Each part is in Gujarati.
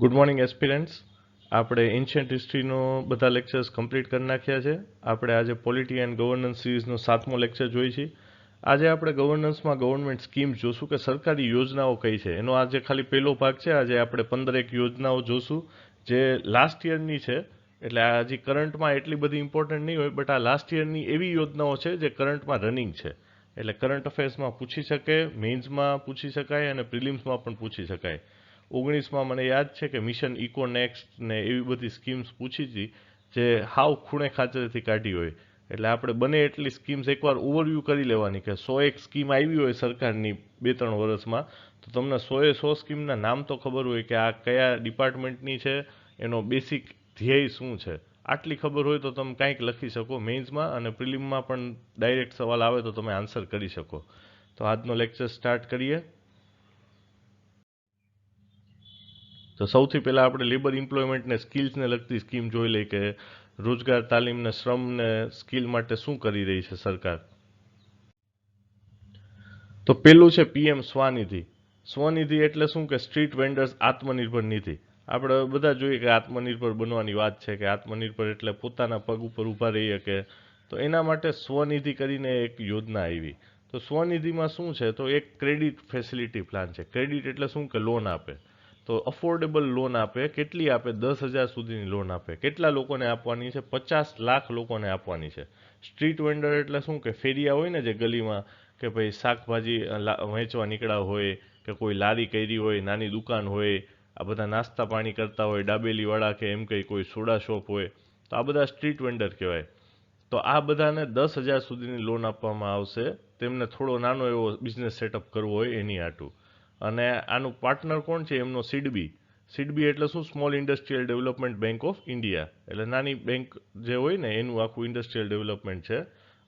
Good morning aspirants. આપણે એન્શિયન્ટ હિસ્ટ્રીનો બધા લેક્ચર્સ કમ્પ્લીટ કરી નાખ્યા છે. આપણે આજે પોલિટી એન્ડ ગવર્નન્સ સિરીઝનો 7મો લેક્ચર જોઈ છે. આજે આપણે ગવર્નન્સમાં ગવર્નમેન્ટ સ્કીમ્સ જોશું કે સરકારી યોજનાઓ કઈ છે. એનો આજે ખાલી પહેલો ભાગ છે. આજે આપણે 15 યોજનાઓ જોશું જે લાસ્ટ યરની છે. એટલે આ હજી કરંટમાં એટલી બધી ઇમ્પોર્ટન્ટ નહીં હોય, બટ આ લાસ્ટ યરની એવી યોજનાઓ છે જે કરંટમાં રનિંગ છે. એટલે કરંટ અફેર્સમાં પૂછી શકે, મેઇન્સમાં પૂછી શકાય અને પ્રિલિમ્સમાં પણ પૂછી શકાય. 19માં મને યાદ છે કે મિશન ઇકોનેક્સ્ટ ને એવી બધી સ્કીમ્સ પૂછી હતી જે હાવ ખૂણે ખાંચરેથી કાઢી હોય. એટલે આપણે બને એટલી સ્કીમ્સ એકવાર ઓવરવ્યૂ કરી લેવાની કે 101 સ્કીમ આવી હોય સરકારની 2-3 વર્ષમાં, તો તમને 100 સ્કીમના નામ તો ખબર હોય કે આ કયા ડિપાર્ટમેન્ટની છે, એનો બેસિક ધ્યેય શું છે. આટલી ખબર હોય તો તમે કાંઈક લખી શકો મેઇન્સમાં, અને પ્રિલિમમાં પણ ડાયરેક્ટ સવાલ આવે તો તમે આન્સર કરી શકો. તો આજનો લેક્ચર સ્ટાર્ટ કરીએ. તો સૌથી પહેલાં આપણે લેબર એમ્પ્લોયમેન્ટ ને સ્કિલ્સને લગતી સ્કીમ જોઈ લઈ કે રોજગાર, તાલીમ ને શ્રમ ને સ્કિલ માટે શું કરી રહી છે સરકાર. તો પેલું છે પીએમ સ્વનિધિ. સ્વનિધિ એટલે શું કે સ્ટ્રીટ વેન્ડર્સ આત્મનિર્ભર નિધિ. આપણે બધા જોઈએ કે આત્મનિર્ભર બનવાની વાત છે, કે આત્મનિર્ભર એટલે પોતાના પગ ઉપર ઊભા રહી શકે. તો એના માટે સ્વનિધિ કરીને એક યોજના આવી. તો સ્વનિધિમાં શું છે, તો એક ક્રેડિટ ફેસિલિટી પ્લાન છે. ક્રેડિટ એટલે શું કે લોન આપે. તો અફોર્ડેબલ લોન આપે. કેટલી આપે? 10,000 સુધીની લોન આપે. કેટલા લોકોને આપવાની છે? 50 લાખ લોકોને આપવાની છે. સ્ટ્રીટ વેન્ડર એટલે શું કે ફેરિયા હોય ને જે ગલીમાં, કે ભાઈ શાકભાજી વેચવા નીકળ્યા હોય, કે કોઈ લારી કરી હોય, નાની દુકાન હોય, આ બધા નાસ્તા પાણી કરતા હોય, ડાબેલીવાળા કે એમ કંઈ કોઈ સોડા શોપ હોય, તો આ બધા સ્ટ્રીટ વેન્ડર કહેવાય. તો આ બધાને 10,000 સુધીની લોન આપવામાં આવશે. તેમને થોડો નાનો એવો બિઝનેસ સેટઅપ કરવો હોય એની હાટું. અને આનું પાર્ટનર કોણ છે? એમનો સિડબી. સિડબી એટલે શું? Small industrial development bank of India. એટલે નાની બેંક જે હોય ને એનું આખું ઇન્ડસ્ટ્રીયલ ડેવલપમેન્ટ છે.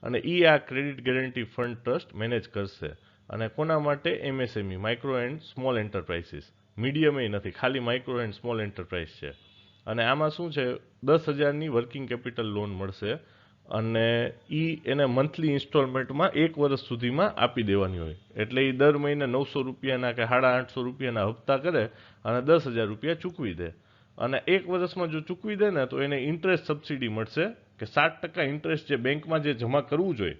અને એ આ credit guarantee fund trust manage કરશે. અને કોના માટે? MSME, micro and small enterprises. Medium નથી, ખાલી માઇક્રો એન્ડ સ્મોલ એન્ટરપ્રાઇઝ છે. અને આમાં શું છે, 10,000ની વર્કિંગ કેપિટલ લોન મળશે. અને એને મંથલી ઇન્સ્ટોલમેન્ટમાં 1 વર્ષ સુધીમાં આપી દેવાની હોય. એટલે એ દર મહિને 900 રૂપિયાના કે 850 રૂપિયાના હપ્તા કરે અને 10,000 રૂપિયા ચૂકવી દે. અને 1 વર્ષમાં જો ચૂકવી દે ને તો એને ઇન્ટરેસ્ટ સબસિડી મળશે કે 7% ઇન્ટરેસ્ટ જે બેંકમાં જે જમા કરવું જોઈએ.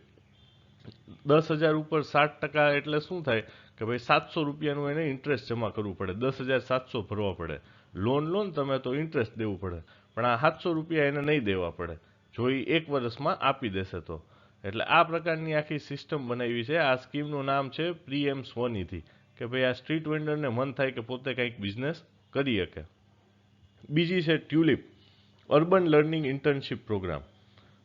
10,000 ઉપર 7% એટલે શું થાય કે ભાઈ 700 રૂપિયાનું એને ઇન્ટરેસ્ટ જમા કરવું પડે. 10,700 ભરવા પડે. લોન તમે તો ઇન્ટરેસ્ટ દેવું પડે. પણ આ 700 રૂપિયા એને નહીં દેવા પડે જો એ 1 વર્ષમાં આપી દેશે તો. એટલે આ પ્રકારની આખી સિસ્ટમ બનાવી છે. આ સ્કીમનું નામ છે પીએમ સ્વનિધિ. કે ભાઈ આ સ્ટ્રીટ વેન્ડરને મન થાય કે પોતે કંઈક બિઝનેસ કરી શકે. બીજી છે TULIP, urban learning internship programme.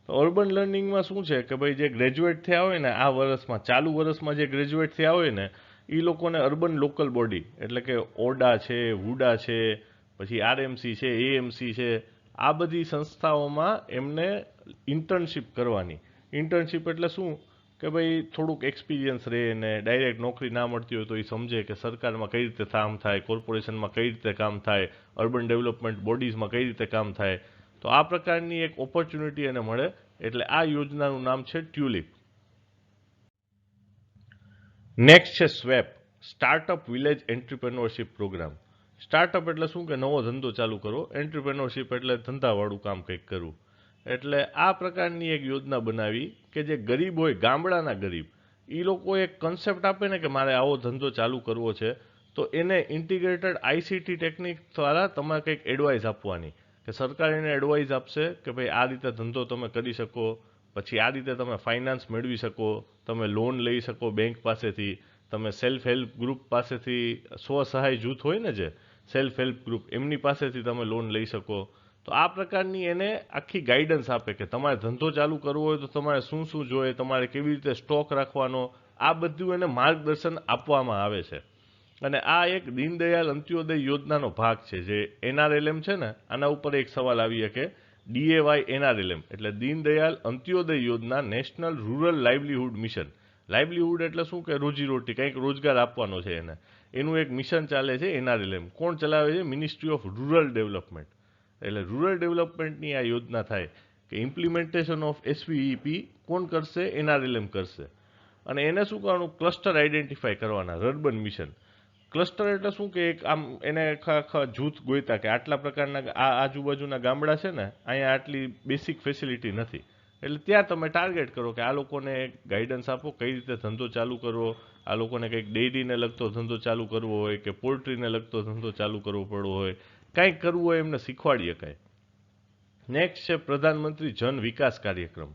તો અર્બન લર્નિંગમાં શું છે કે ભાઈ જે ગ્રેજ્યુએટ થયા હોય ને આ વર્ષમાં, ચાલુ વર્ષમાં જે ગ્રેજ્યુએટ થયા હોય ને એ લોકોને અર્બન લોકલ બોડી એટલે કે ઓડા છે, વુડા છે, પછી આરએમસી છે, એએમસી છે, આ બધી સંસ્થાઓમાં એમને ઇન્ટર્નશીપ કરવાની. ઇન્ટર્નશીપ એટલે શું કે ભાઈ થોડુંક એક્સપિરિયન્સ રહે ને ડાયરેક્ટ નોકરી ના મળતી હોય તો એ સમજે કે સરકારમાં કઈ રીતે કામ થાય, કોર્પોરેશનમાં કઈ રીતે કામ થાય, અર્બન ડેવલપમેન્ટ બોડીઝમાં કઈ રીતે કામ થાય. તો આ પ્રકારની એક ઓપોર્ચ્યુનિટી એને મળે. એટલે આ યોજનાનું નામ છે ટ્યુલિપ. નેક્સ્ટ છે SVEP, startup village entrepreneurship programme. Startup એટલે શું કે નવો ધંધો ચાલુ કરવો. એન્ટરપ્રેન્યોરશિપ એટલે ધંધાવાળું કામ કંઈક કરવું. એટલે આ પ્રકારની એક યોજના બનાવી કે જે ગરીબ હોય, ગામડાના ગરીબ, એ લોકો એક કન્સેપ્ટ આપે ને કે મારે આવો ધંધો ચાલુ કરવો છે, તો એને ઇન્ટિગ્રેટેડ આઈસીટી ટેકનિક દ્વારા તમારે કંઈક એડવાઇસ આપવાની. કે સરકાર એને એડવાઇસ આપશે કે ભાઈ આ રીતે ધંધો તમે કરી શકો, પછી આ રીતે તમે ફાઇનાન્સ મેળવી શકો, તમે લોન લઈ શકો બેંક પાસેથી, તમે સેલ્ફ હેલ્પ ગ્રુપ પાસેથી, સ્વસહાય જૂથ હોય ને જે સેલ્ફ હેલ્પ ગ્રુપ, એમની પાસેથી તમે લોન લઈ શકો. તો આ પ્રકારની એને આખી ગાઈડન્સ આપે કે તમારે ધંધો ચાલુ કરવો હોય તો તમારે શું શું જોઈએ, તમારે કેવી રીતે સ્ટોક રાખવાનો, આ બધું એને માર્ગદર્શન આપવામાં આવે છે. અને આ એક દીનદયાળ અંત્યોદય યોજનાનો ભાગ છે. જે એનઆરએલએમ છે ને, આના ઉપર એક સવાલ આવી શકે. ડીએવાય એનઆરએલએમ એટલે દીનદયાળ અંત્યોદય યોજના, national rural livelihood mission. Livelihood એટલે શું કે રોજીરોટી, કંઈક રોજગાર આપવાનો છે એને. એનું એક મિશન ચાલે છે એનઆરએલએમ. કોણ ચલાવે છે? Ministry of rural development. એટલે રૂરલ ડેવલપમેન્ટની આ યોજના થાય કે ઇમ્પ્લિમેન્ટેશન ઓફ એસવીઈપી કોણ કરશે? એનઆરએલએમ કરશે. અને એને શું કરવાનું? ક્લસ્ટર આઈડેન્ટિફાય કરવાના, અર્બન મિશન. ક્લસ્ટર એટલે શું કે એક આમ એને આખા જૂથ ગોયતા કે આટલા પ્રકારના આ આજુબાજુના ગામડા છે ને અહીંયા આટલી બેસિક ફેસિલિટી નથી, એટલે ત્યાં તમે ટાર્ગેટ કરો કે આ લોકોને ગાઈડન્સ આપો કઈ રીતે ધંધો ચાલુ કરવો, આ લોકોને કંઈક ડેરીને લગતો ધંધો ચાલુ કરવો હોય કે પોલ્ટ્રીને લગતો ધંધો ચાલુ કરવો પડવો હોય, કાંઈક કરવું હોય એમને શીખવાડીએ કાંઈ. નેક્સ્ટ છે પ્રધાનમંત્રી જન વિકાસ કાર્યક્રમ.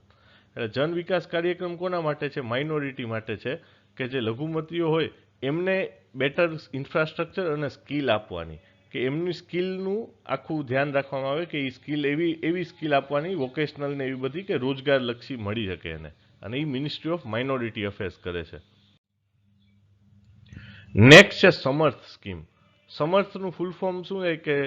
એટલે જન વિકાસ કાર્યક્રમ કોના માટે છે? માઇનોરિટી માટે છે કે જે લઘુમતીઓ હોય એમને બેટર ઇન્ફ્રાસ્ટ્રક્ચર અને સ્કિલ આપવાની, કે એમની સ્કિલનું આખું ધ્યાન રાખવામાં આવે કે એ સ્કિલ એવી સ્કિલ આપવાની વોકેશનલ ને એવી બધી કે રોજગારલક્ષી મળી શકે એને, અને એ મિનિસ્ટ્રી ઓફ માઇનોરિટી અફેર્સ કરે છે. નેક્સ્ટ છે સમર્થ સ્કીમ. સમર્થનું ફૂલ ફોર્મ શું છે કે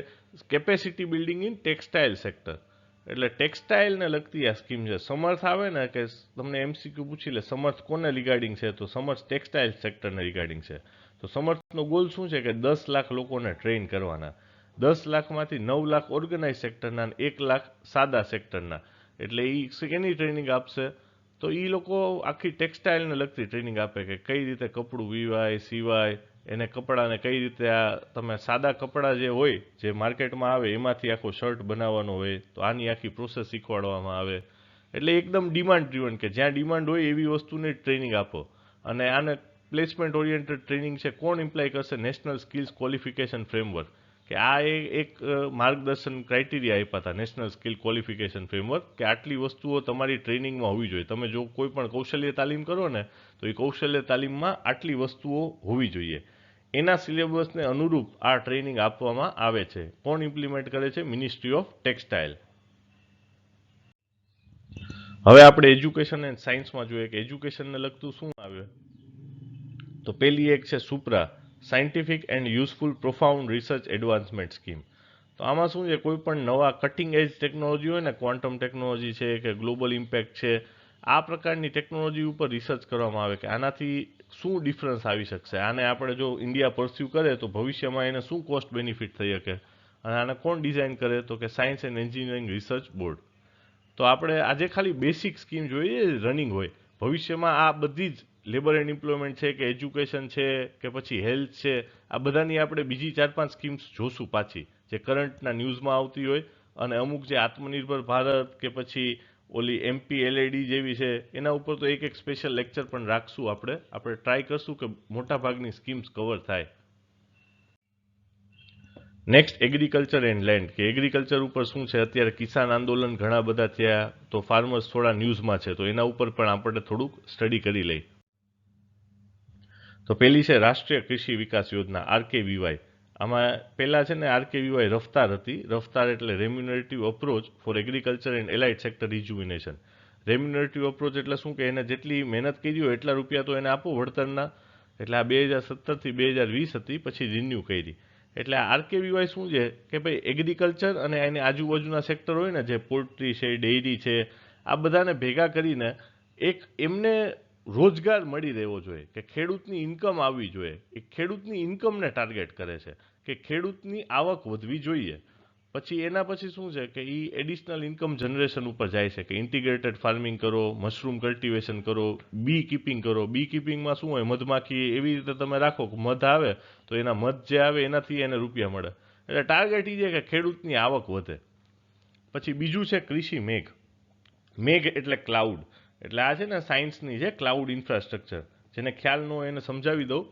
capacity building in textile sector. એટલે ટેક્સટાઇલને લગતી આ સ્કીમ છે. સમર્થ આવે ને કે તમને MCQ પૂછી લે સમર્થ કોને રિગાર્ડિંગ છે, તો સમર્થ ટેક્સટાઇલ સેક્ટરને રિગાર્ડિંગ છે. તો સમર્થનો ગોલ શું છે કે 10 લાખ લોકોને ટ્રેન કરવાના. 10 લાખમાંથી 9 લાખ ઓર્ગેનાઇઝ સેક્ટરના અને 1 લાખ સાદા સેક્ટરના. એટલે એ એની ટ્રેનિંગ આપશે. તો એ લોકો આખી ટેક્સટાઇલને લગતી ટ્રેનિંગ આપે કે કઈ રીતે કપડું વીવાય સીવાય, એને કપડાને કઈ રીતે આ તમે સાદા કપડાં જે હોય જે માર્કેટમાં આવે એમાંથી આખો શર્ટ બનાવવાનો હોય તો આની આખી પ્રોસેસ શીખવાડવામાં આવે. એટલે એકદમ ડિમાન્ડ ડ્રીવન કે જ્યાં ડિમાન્ડ હોય એવી વસ્તુની ટ્રેનિંગ આપો. અને આને પ્લેસમેન્ટ ઓરિએન્ટેડ ટ્રેનિંગ છે. કોણ ઇમ્પ્લાય કરશે? નેશનલ સ્કિલ્સ ક્વોલિફિકેશન ફ્રેમવર્ક, કે આ એક માર્ગદર્શન ક્રાઇટેરિયા આપ્યા હતા નેશનલ સ્કિલ ક્વોલિફિકેશન ફ્રેમવર્ક, કે આટલી વસ્તુઓ તમારી ટ્રેનિંગમાં હોવી જોઈએ. તમે જો કોઈ પણ કૌશલ્ય તાલીમ કરો ને તો એ કૌશલ્ય તાલીમમાં આટલી વસ્તુઓ હોવી જોઈએ. એના સિલેબસને અનુરૂપ આ ટ્રેનિંગ આપવામાં આવે છે. કોણ ઇમ્પ્લિમેન્ટ કરે છે? Ministry of textile. હવે આપણે એજ્યુકેશન એન્ડ સાયન્સમાં જોઈએ કે એજ્યુકેશનને લગતું શું આવે. તો પેલી એક છે SUPRA, scientific and useful profound research advancement scheme. તો આમાં શું છે, કોઈ પણ નવા કટિંગ એજ ટેકનોલોજી હોય ને, ક્વોન્ટમ ટેકનોલોજી છે કે ગ્લોબલ ઇમ્પેક્ટ છે, આ પ્રકારની ટેકનોલોજી ઉપર રિસર્ચ કરવામાં આવે કે આનાથી શું ડિફરન્સ આવી શકશે, આને આપણે જો ઇન્ડિયા પરસ્યુ કરે તો ભવિષ્યમાં એને શું કોસ્ટ બેનિફિટ થઈ શકે, અને આને કોણ ડિઝાઇન કરે? તો કે science and engineering research board. તો આપણે આજે ખાલી બેસિક સ્કીમ જોઈએ રનિંગ હોય. ભવિષ્યમાં આ બધી જ લેબર એન્ડ એમ્પ્લોયમેન્ટ છે કે એજ્યુકેશન છે કે પછી હેલ્થ છે, આ બધાની આપણે બીજી 4-5 સ્કીમ્સ જોશું પાછી જે કરંટના ન્યૂઝમાં આવતી હોય, અને અમુક જે આત્મનિર્ભર ભારત કે પછી ઓલી MPLAD જેવી છે એના ઉપર તો એક સ્પેશિયલ લેક્ચર પણ રાખશું. આપણે ટ્રાય કરશું કે મોટા ભાગની સ્કીમ્સ કવર થાય. નેક્સ્ટ એગ્રીકલ્ચર એન્ડ લેન્ડ, કે એગ્રીકલ્ચર ઉપર શું છે, અત્યારે કિસાન આંદોલન ઘણા બધા થયા તો ફાર્મર્સ થોડા ન્યૂઝમાં છે, તો એના ઉપર પણ આપણે થોડુંક સ્ટડી કરી લઈ. તો પેલી છે રાષ્ટ્રીય કૃષિ વિકાસ યોજના RKVY. આમાં પહેલા છે ને RKVY રફતાર હતી. રફતાર એટલે remunerative approach for agriculture and allied sector rejuvenation. Remunerative approach એટલે શું કે એને જેટલી મહેનત કરી હોય એટલા રૂપિયા તો એને આપો વળતરના. એટલે આ 2017 થી 2020 હતી, પછી રિન્યુ કરી. એટલે આ RKVY શું છે કે ભાઈ એગ્રીકલ્ચર અને એની આજુબાજુના સેક્ટર હોય ને, જે પોલ્ટ્રી છે, ડેરી છે, આ બધાને ભેગા કરીને એક એમને રોજગાર મળી રહેવો જોઈએ, કે ખેડૂતની ઇન્કમ આવવી જોઈએ. એ ખેડૂતની ઇન્કમને ટાર્ગેટ કરે છે કે ખેડૂતની આવક વધવી જોઈએ. પછી એના પછી શું છે કે એ એડિશનલ ઇન્કમ જનરેશન ઉપર જાય છે કે ઇન્ટિગ્રેટેડ ફાર્મિંગ કરો, મશરૂમ કલ્ટિવેશન કરો, બી કીપિંગ કરો. બી કીપિંગમાં શું હોય, મધમાખી એવી રીતે તમે રાખો કે મધ આવે તો એના મધ જે આવે એનાથી એને રૂપિયા મળે. એટલે ટાર્ગેટ એ છે કે ખેડૂતની આવક વધે. પછી બીજું છે કૃષિ મેઘ. મેઘ એટલે ક્લાઉડ. એટલે આ છે ને સાયન્સની છે ક્લાઉડ ઇન્ફ્રાસ્ટ્રક્ચર. જેને ખ્યાલ ન હોય એને સમજાવી દઉં.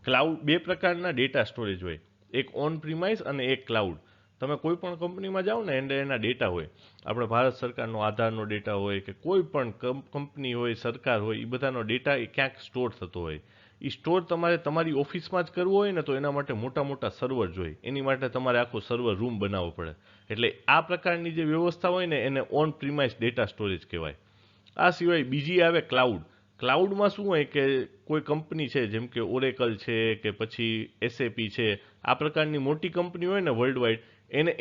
ક્લાઉડ બે પ્રકારના ડેટા સ્ટોરેજ હોય, એક ઓન પ્રિમાઇસ અને એક ક્લાઉડ. તમે કોઈ પણ કંપનીમાં જાઓ ને એના ડેટા હોય, આપણે ભારત સરકારનો આધારનો ડેટા હોય કે કોઈ પણ કંપની હોય, સરકાર હોય, એ બધાનો ડેટા એ ક્યાંક સ્ટોર થતો હોય. એ સ્ટોર તમારે તમારી ઓફિસમાં જ કરવો હોય ને તો એના માટે મોટા મોટા સર્વર જોઈએ. એની માટે તમારે આખો સર્વર રૂમ બનાવવો પડે. એટલે આ પ્રકારની જે વ્યવસ્થા હોય ને એને ઓન પ્રિમાઇસ ડેટા સ્ટોરેજ કહેવાય. આ સિવાય બીજી આવે ક્લાઉડ. ક્લાઉડમાં શું હોય કે કોઈ કંપની છે જેમ કે ઓરેકલ છે કે પછી SAP છે, આ પ્રકારની મોટી કંપની હોય ને વર્લ્ડ વાઇડ,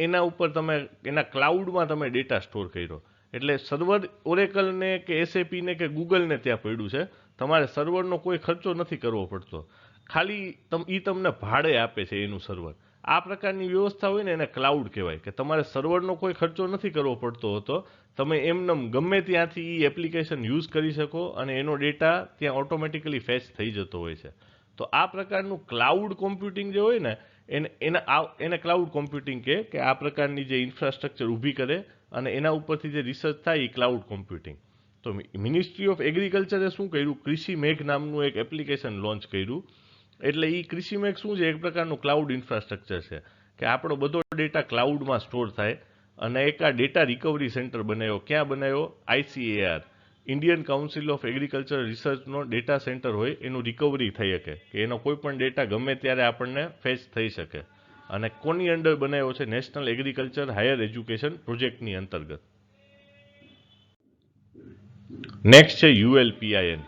એના ઉપર તમે એના ક્લાઉડમાં તમે ડેટા સ્ટોર કર્યો. એટલે સર્વર ઓરેકલને કે SAPને કે ગૂગલને ત્યાં પડ્યું છે. તમારે સર્વરનો કોઈ ખર્ચો નથી કરવો પડતો, ખાલી એ તમને ભાડે આપે છે એનું સર્વર. આ પ્રકારની વ્યવસ્થા હોય ને એને ક્લાઉડ કહેવાય, કે તમારે સર્વરનો કોઈ ખર્ચો નથી કરવો પડતો હતો. તમે એમને ગમે ત્યાંથી એ એપ્લિકેશન યુઝ કરી શકો અને એનો ડેટા ત્યાં ઓટોમેટિકલી ફેચ થઈ જતો હોય છે. તો આ પ્રકારનું ક્લાઉડ કોમ્પ્યુટિંગ જે હોય ને એને ક્લાઉડ કોમ્પ્યુટિંગ કહે કે આ પ્રકારની જે ઇન્ફ્રાસ્ટ્રક્ચર ઊભી કરે અને એના ઉપરથી જે રિસર્ચ થાય એ ક્લાઉડ કોમ્પ્યુટિંગ. તો મિનિસ્ટ્રી ઓફ એગ્રીકલ્ચરે શું કર્યું, કૃષિ મેઘ નામનું એક એપ્લિકેશન લોન્ચ કર્યું. એટલે એ કૃષિ મેઘ શું છે, એક પ્રકારનું ક્લાઉડ ઇન્ફ્રાસ્ટ્રક્ચર છે કે આપણો બધો ડેટા ક્લાઉડમાં સ્ટોર થાય. અને એક આ ડેટા રિકવરી સેન્ટર બનાવ્યો. ક્યાં બનાવ્યો? ICAR, Indian council of agriculture રિસર્ચનો ડેટા સેન્ટર હોય, એનું રિકવરી થઈ શકે કે એનો કોઈ પણ ડેટા ગમે ત્યારે આપણને ફેચ થઈ શકે. અને કોની અંડર બનાવ્યો છે? નેશનલ એગ્રીકલ્ચર હાયર એજ્યુકેશન પ્રોજેક્ટની અંતર્ગત. નેક્સ્ટ છે ULPIN.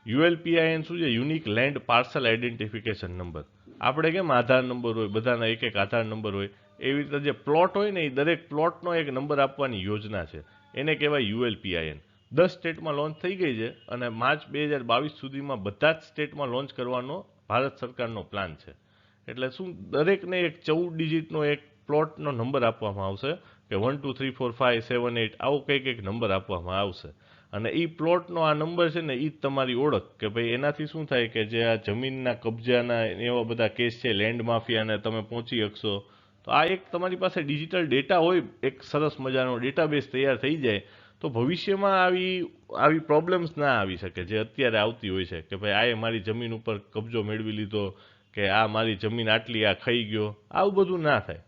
ULPIN શું છે? Unique land parcel identification number. આપણે કેમ આધાર નંબર હોય, બધાના એક એક આધાર નંબર હોય, એવી રીતે જે પ્લોટ હોય ને એ દરેક પ્લોટનો એક નંબર આપવાની યોજના છે, એને કહેવાય ULPIN. 10 સ્ટેટમાં લોન્ચ થઈ ગઈ છે અને માર્ચ 2022 સુધીમાં બધા જ સ્ટેટમાં લોન્ચ કરવાનો ભારત સરકારનો પ્લાન છે. એટલે શું, દરેકને એક 14 ડિજિટનો એક પ્લોટનો નંબર આપવામાં આવશે કે 1 2 3 4 5 7 8 આવો કંઈક એક નંબર આપવામાં આવશે. અને એ પ્લોટનો આ નંબર છે ને એ જ તમારી ઓળખ કે ભાઈ એનાથી શું થાય કે જે આ જમીનના કબજાના એવા બધા કેસ છે, લેન્ડ માફિયાને તમે પહોંચી શકશો. તો આ એક તમારી પાસે ડિજિટલ ડેટા હોય, એક સરસ મજાનો ડેટાબેઝ તૈયાર થઈ જાય તો ભવિષ્યમાં આવી પ્રોબ્લેમ્સ ના આવી શકે જે અત્યારે આવતી હોય છે કે ભાઈ આ મારી જમીન ઉપર કબજો મેળવી લીધો કે આ મારી જમીન આટલી આ ખાઈ ગયો, આવું બધું ના થાય.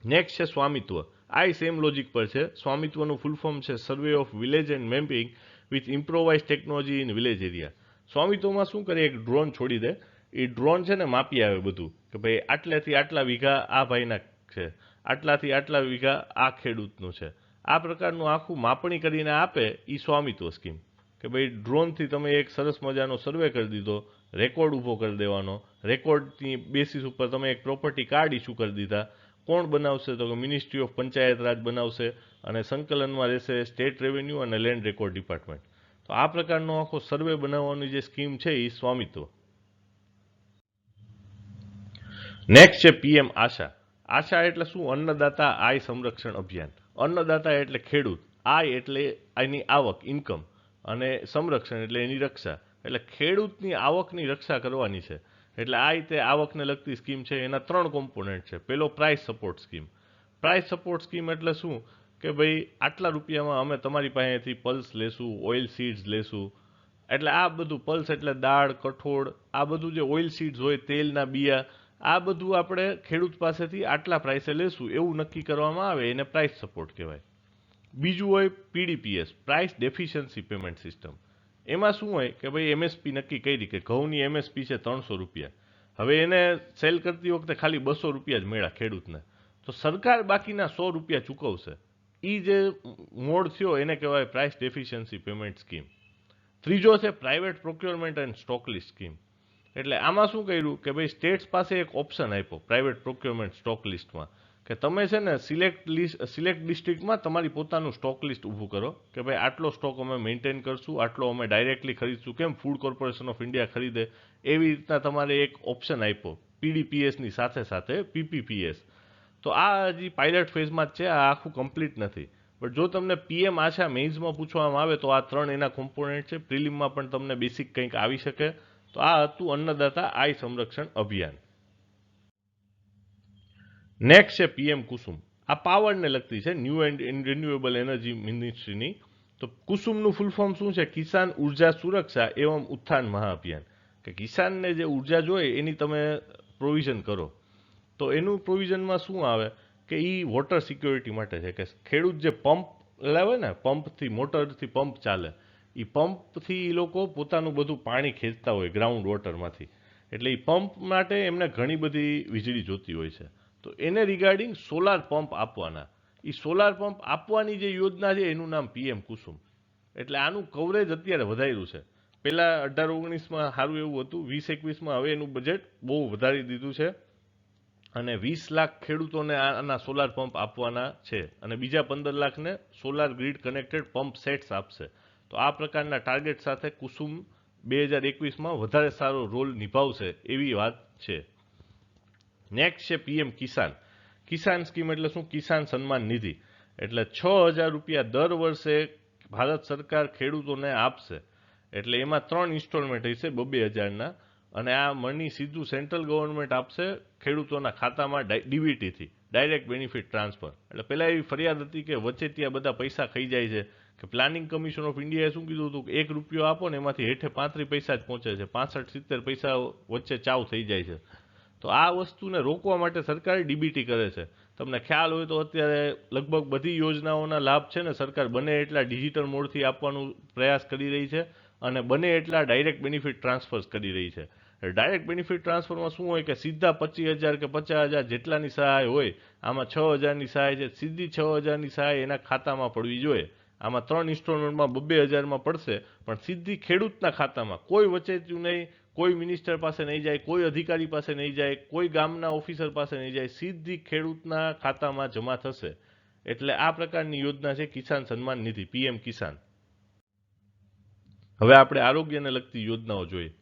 નેક્સ્ટ છે સ્વામિત્વ. આ સેમ લોજિક પર છે. સ્વામિત્વનું ફૂલ ફોર્મ છે survey of village and mapping with improvise technology in village area. સ્વામિત્વમાં શું કરે, એક ડ્રોન છોડી દે, એ ડ્રોન છે ને માપી આવે બધું કે ભાઈ આટલાથી આટલા વીઘા આ ભાઈના છે, આટલાથી આટલા વીઘા આ ખેડૂતનું છે. આ પ્રકારનું આખું માપણી કરીને આપે એ સ્વામિત્વ સ્કીમ. કે ભાઈ ડ્રોનથી તમે એક સરસ મજાનો સર્વે કરી દીધો, રેકોર્ડ ઊભો કરી દેવાનો, રેકોર્ડની બેસિસ ઉપર તમે એક પ્રોપર્ટી કાર્ડ ઇસ્યુ કરી દીધા. કોણ બનાવશે? તો કે મિનિસ્ટ્રી ઓફ પંચાયત રાજ બનાવશે અને સંકલનમાં રહેશે સ્ટેટ રેવન્યુ અને લેન્ડ રેકોર્ડ ડિપાર્ટમેન્ટ. તો આ પ્રકારનો આખો સર્વે બનાવવાની જે સ્કીમ છે એ સ્વામિત્વ. નેક્સ્ટ છે PM આશા. આશા એટલે શું? અન્નદાતા આય સંરક્ષણ અભિયાન. અન્નદાતા એટલે ખેડૂત, આય એટલે એની આવક, ઇન્કમ, અને સંરક્ષણ એટલે એની રક્ષા. એટલે ખેડૂતની આવકની રક્ષા કરવાની છે. એટલે આ રીતે આવકને લગતી સ્કીમ છે. એના 3 કોમ્પોનન્ટ છે. પેલો price support scheme. Price support scheme એટલે શું કે ભાઈ આટલા રૂપિયામાં અમે તમારી પાસેથી પલ્સ લેશું, ઓઇલ સીડ્સ લેશું. એટલે આ બધું પલ્સ એટલે દાળ, કઠોળ, આ બધું જે ઓઇલ સીડ્સ હોય, તેલના બિયા, આ બધું આપણે ખેડૂત પાસેથી આટલા પ્રાઇસે લેશું એવું નક્કી કરવામાં આવે, એને પ્રાઇસ સપોર્ટ કહેવાય. બીજું હોય PDPS, price deficiency payment system. એમાં શું હોય કે ભાઈ MSP નક્કી કરી કે ઘઉંની MSP છે 300 રૂપિયા. હવે એને સેલ કરતી વખતે ખાલી 200 રૂપિયા જ મળ્યા ખેડૂતને, તો સરકાર બાકીના 100 રૂપિયા ચૂકવશે. એ જે મોડ થયો એને કહેવાય પ્રાઇસ ડેફિશિયન્સી પેમેન્ટ સ્કીમ. ત્રીજો છે private procurement and stock list scheme. એટલે આમાં શું કર્યું કે ભાઈ સ્ટેટ્સ પાસે એક ઓપ્શન આપ્યો પ્રાઇવેટ પ્રોક્યોરમેન્ટ સ્ટોક લિસ્ટમાં કે તમે છે ને સિલેક્ટ ડિસ્ટ્રિક્ટમાં તમારી પોતાનું સ્ટોક લિસ્ટ ઊભું કરો કે ભાઈ આટલો સ્ટોક અમે મેન્ટેન કરશું, આટલો અમે ડાયરેક્ટલી ખરીદશું, કેમ ફૂડ કોર્પોરેશન ઓફ ઇન્ડિયા ખરીદે એવી રીતના તમારે એક ઓપ્શન આપ્યો PDPSની સાથે સાથે PPPS. તો આ હજી પાયલટ ફેઝમાં જ છે, આ આખું કમ્પ્લીટ નથી. બટ જો તમને PM આશા મેઇન્સમાં પૂછવામાં આવે તો આ 3 એના કોમ્પોનન્ટ છે. પ્રિલિમમાં પણ તમને બેસિક કંઈક આવી શકે. તો આ હતું અન્નદાતા આય સંરક્ષણ અભિયાન. નેક્સ્ટ છે PM કુસુમ. આ પાવરને લગતી છે, ન્યૂ એન્ડ રિન્યુએબલ એનર્જી મિનિસ્ટ્રીની. તો કુસુમનું ફૂલ ફોર્મ શું છે? કિસાન ઉર્જા સુરક્ષા એવં ઉત્થાન મહાઅભિયાન. કે કિસાનને જે ઉર્જા જોઈએ એની તમે પ્રોવિઝન કરો. તો એનું પ્રોવિઝનમાં શું આવે કે એ વોટર સિક્યોરિટી માટે છે કે ખેડૂત જે પંપ લાવે ને, પંપથી મોટરથી પંપ ચાલે, એ પંપથી એ લોકો પોતાનું બધું પાણી ખેંચતા હોય ગ્રાઉન્ડ વોટરમાંથી. એટલે એ પંપ માટે એમને ઘણી બધી વીજળી જોતી હોય છે. તો એને રિગાર્ડિંગ સોલાર પંપ આપવાના. એ સોલાર પંપ આપવાની જે યોજના છે એનું નામ PM કુસુમ. એટલે આનું કવરેજ અત્યારે વધાર્યું છે. પહેલાં 18-19માં સારું એવું હતું, 20-21માં હવે એનું બજેટ બહુ વધારી દીધું છે અને 20 લાખ ખેડૂતોને આના સોલાર પંપ આપવાના છે અને બીજા 15 લાખને solar grid connected pump sets આપશે. તો આ પ્રકારના ટાર્ગેટ સાથે કુસુમ 2021માં વધારે સારો રોલ નિભાવશે એવી વાત છે. નેક્સ્ટ છે PM કિસાન. કિસાન સ્કીમ એટલે શું? કિસાન સન્માન નિધિ. એટલે 6000 રૂપિયા દર વર્ષે ભારત સરકાર ખેડૂતોને આપશે. એટલે એમાં 3 ઇન્સ્ટોલમેન્ટ હશે 2-2000ના. અને આ મની સીધું સેન્ટ્રલ ગવર્નમેન્ટ આપશે ખેડૂતોના ખાતામાં ડીબીટીથી, ડાયરેક્ટ બેનિફિટ ટ્રાન્સફર. એટલે પહેલાં એવી ફરિયાદ હતી કે વચ્ચે ત્યાં બધા પૈસા ખાઈ જાય છે, કે પ્લાનિંગ કમિશન ઓફ ઇન્ડિયાએ શું કીધું હતું કે 1 રૂપિયો આપો ને એમાંથી હેઠે 35 પૈસા જ પહોંચે છે, 65-70 પૈસા વચ્ચે ચાવ થઈ જાય છે. તો આ વસ્તુને રોકવા માટે સરકારે ડીબીટી કરે છે. તમને ખ્યાલ હોય તો અત્યારે લગભગ બધી યોજનાઓના લાભ છે ને સરકાર બને એટલા ડિજિટલ મોડથી આપવાનો પ્રયાસ કરી રહી છે, અને બને એટલા ડાયરેક્ટ બેનિફિટ ટ્રાન્સફર્સ કરી રહી છે. ડાયરેક્ટ બેનિફિટ ટ્રાન્સફરમાં શું હોય કે સીધા 25,000 કે 50,000 જેટલાની સહાય હોય, આમાં 6,000ની સહાય છે, સીધી 6,000ની સહાય એના ખાતામાં પડવી જોઈએ. આમાં 3 ઇન્સ્ટોલમેન્ટમાં 2,000માં પડશે, પણ સીધી ખેડૂતના ખાતામાં, કોઈ વચ્ચેથી નહીં, કોઈ મિનિસ્ટર પાસે નહીં જાય, કોઈ અધિકારી પાસે નહીં જાય, કોઈ ગામના ઓફિસર પાસે નહીં જાય, સીધી ખેડૂતના ખાતામાં જમા થશે. એટલે આ પ્રકારની યોજના છે કિસાન સન્માન નિધિ, પીએમ કિસાન. હવે આપણે આરોગ્યને લગતી યોજનાઓ જોઈએ.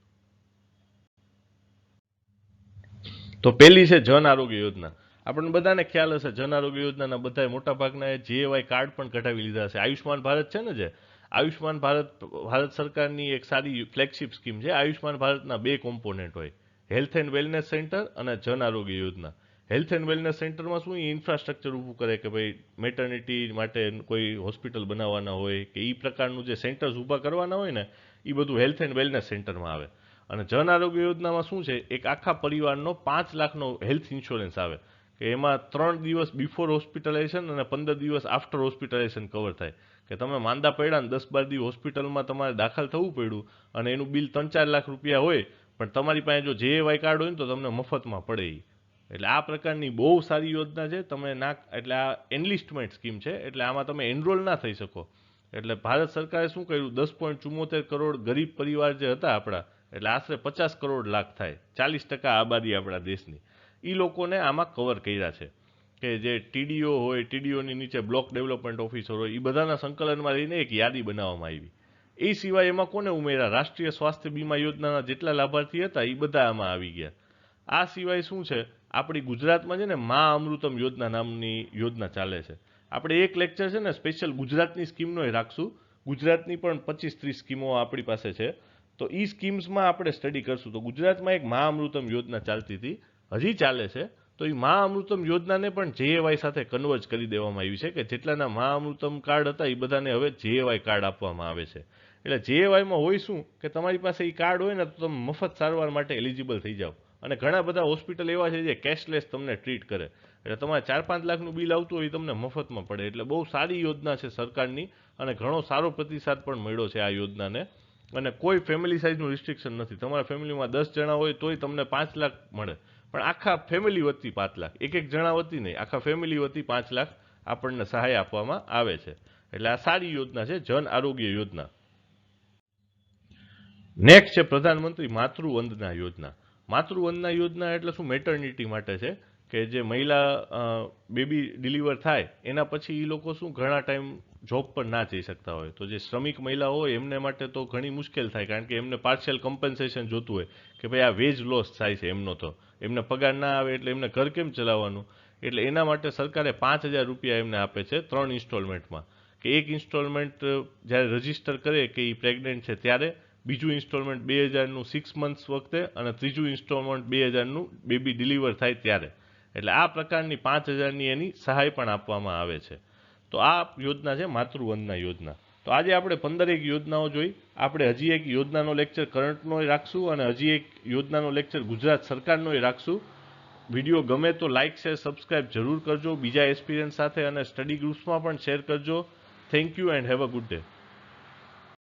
તો પહેલી છે જન આરોગ્ય યોજના. આપણને બધાને ખ્યાલ હશે, જન આરોગ્ય યોજનાના બધા મોટાભાગના જેએવાય કાર્ડ પણ કઢાવી લીધા હશે. આયુષ્માન ભારત છે ને, જે આયુષ્માન ભારત સરકારની એક સારી ફ્લેગશિપ સ્કીમ છે. આયુષ્માન ભારતના 2 કોમ્પોનેન્ટ હોય, હેલ્થ એન્ડ વેલનેસ સેન્ટર અને જન આરોગ્ય યોજના. હેલ્થ એન્ડ વેલનેસ સેન્ટરમાં શું ઇન્ફ્રાસ્ટ્રક્ચર ઊભું કરે કે ભાઈ મેટર્નિટી માટે કોઈ હોસ્પિટલ બનાવવાના હોય કે એ પ્રકારનું જે સેન્ટર્સ ઊભા કરવાના હોય ને, એ બધું હેલ્થ એન્ડ વેલનેસ સેન્ટરમાં આવે. અને જન આરોગ્ય યોજનામાં શું છે, એક આખા પરિવારનો 5 લાખનો હેલ્થ ઇન્સ્યોરન્સ આવે, કે એમાં 3 દિવસ બિફોર હોસ્પિટલાઇઝેશન અને 15 દિવસ આફ્ટર હોસ્પિટલાઇઝેશન કવર થાય. કે તમે માંદા પડ્યા ને 10-12 દિવસ હોસ્પિટલમાં તમારે દાખલ થવું પડ્યું અને એનું બિલ 3-4 લાખ રૂપિયા હોય, પણ તમારી પાસે જો જેએવાય કાર્ડ હોય ને તો તમને મફતમાં પડે. એટલે આ પ્રકારની બહુ સારી યોજના છે. તમે એટલે આ એનલિસ્ટમેન્ટ સ્કીમ છે, એટલે આમાં તમે એનરોલ ના થઈ શકો. એટલે ભારત સરકારે શું કર્યું, 10.74 કરોડ ગરીબ પરિવાર જે હતા આપણા, એટલે આશરે 50 કરોડ લાખ થાય, 40% આબાદી આપણા દેશની, એ લોકોને આમાં કવર કર્યા છે. કે જે ટીડીઓ હોય, ટીડીઓની નીચે બ્લોક ડેવલપમેન્ટ ઓફિસર હોય, એ બધાના સંકલનમાં રહીને એક યાદી બનાવવામાં આવી. એ સિવાય એમાં કોને ઉમેર્યા, રાષ્ટ્રીય સ્વાસ્થ્ય બીમા યોજનાના જેટલા લાભાર્થી હતા એ બધા આમાં આવી ગયા. આ સિવાય શું છે, આપણી ગુજરાતમાં છે ને મા અમૃતમ યોજના નામની યોજના ચાલે છે. આપણે એક લેક્ચર છે ને સ્પેશિયલ ગુજરાતની સ્કીમનો રાખશું. ગુજરાતની પણ 25-30 સ્કીમો આપણી પાસે છે, તો એ સ્કીમ્સમાં આપણે સ્ટડી કરશું. તો ગુજરાતમાં એક મા અમૃતમ યોજના ચાલતી હતી, હજી ચાલે છે. તો એ મા અમૃતમ યોજનાને પણ જેએવાય સાથે કન્વર્જ કરી દેવામાં આવી છે, કે જેટલાના મા અમૃતમ કાર્ડ હતા એ બધાને હવે જેએવાય કાર્ડ આપવામાં આવે છે. એટલે જેએવાયમાં હોય શું કે તમારી પાસે એ કાર્ડ હોય ને તો તમે મફત સારવાર માટે એલિજિબલ થઈ જાઓ. અને ઘણા બધા હોસ્પિટલ એવા છે જે કેશલેસ તમને ટ્રીટ કરે, એટલે તમારે 4-5 લાખનું બિલ આવતું હોય એ તમને મફતમાં પડે. એટલે બહુ સારી યોજના છે સરકારની, અને ઘણો સારો પ્રતિસાદ પણ મળ્યો છે આ યોજનાને. અને કોઈ ફેમિલી સાઇઝનું રિસ્ટ્રિક્શન નથી. તમારા ફેમિલીમાં 10 જણા હોય તોય તમને 5 લાખ મળે, પણ આખા ફેમિલી વતી 5 લાખ, એક જણા વતી નહીં, આખા ફેમિલી વતી 5 લાખ આપણને સહાય આપવામાં આવે છે. એટલે આ સારી યોજના છે, જન આરોગ્ય યોજના. નેક્સ્ટ છે પ્રધાનમંત્રી માતૃવંદના યોજના. માતૃવંદના યોજના એટલે શું, મેટર્નિટી માટે છે, કે જે મહિલા બેબી ડિલિવર થાય એના પછી એ લોકો શું ઘણા ટાઈમ જોબ પર ના જઈ શકતા હોય, તો જે શ્રમિક મહિલા હોય એમને માટે તો ઘણી મુશ્કેલ થાય, કારણ કે એમને પાર્શિયલ કમ્પન્સેશન જોતું હોય, કે ભાઈ આ વેજ લોસ થાય છે એમનો, તો એમને પગાર ના આવે એટલે એમને ઘર કેમ ચલાવવાનું. એટલે એના માટે સરકારે 5,000 રૂપિયા એમને આપે છે 3 ઇન્સ્ટોલમેન્ટમાં. કે એક ઇન્સ્ટોલમેન્ટ જ્યારે રજીસ્ટર કરે કે એ પ્રેગ્નન્ટ છે ત્યારે, બીજું ઇન્સ્ટોલમેન્ટ 2,000નું 6 મંથ્સ વખતે, અને ત્રીજું ઇન્સ્ટોલમેન્ટ 2,000નું બેબી ડિલિવર થાય ત્યારે. એટલે આ પ્રકારની 5,000ની એની સહાય પણ આપવામાં આવે છે. તો આ યોજના છે માતૃવંદના યોજના. તો આજે આપણે 15 યોજનાઓ જોઈ. આપણે હજી એક યોજનાનો લેક્ચર કરંટનો રાખશું, અને હજી એક યોજનાનો લેક્ચર ગુજરાત સરકારનો રાખશું. વિડીયો ગમે તો લાઇક, શેર, સબસ્ક્રાઇબ જરૂર કરજો બીજા એક્સપિરિયન્સ સાથે, અને સ્ટડી ગ્રુપ્સમાં પણ શેર કરજો. Thank you and have a good day.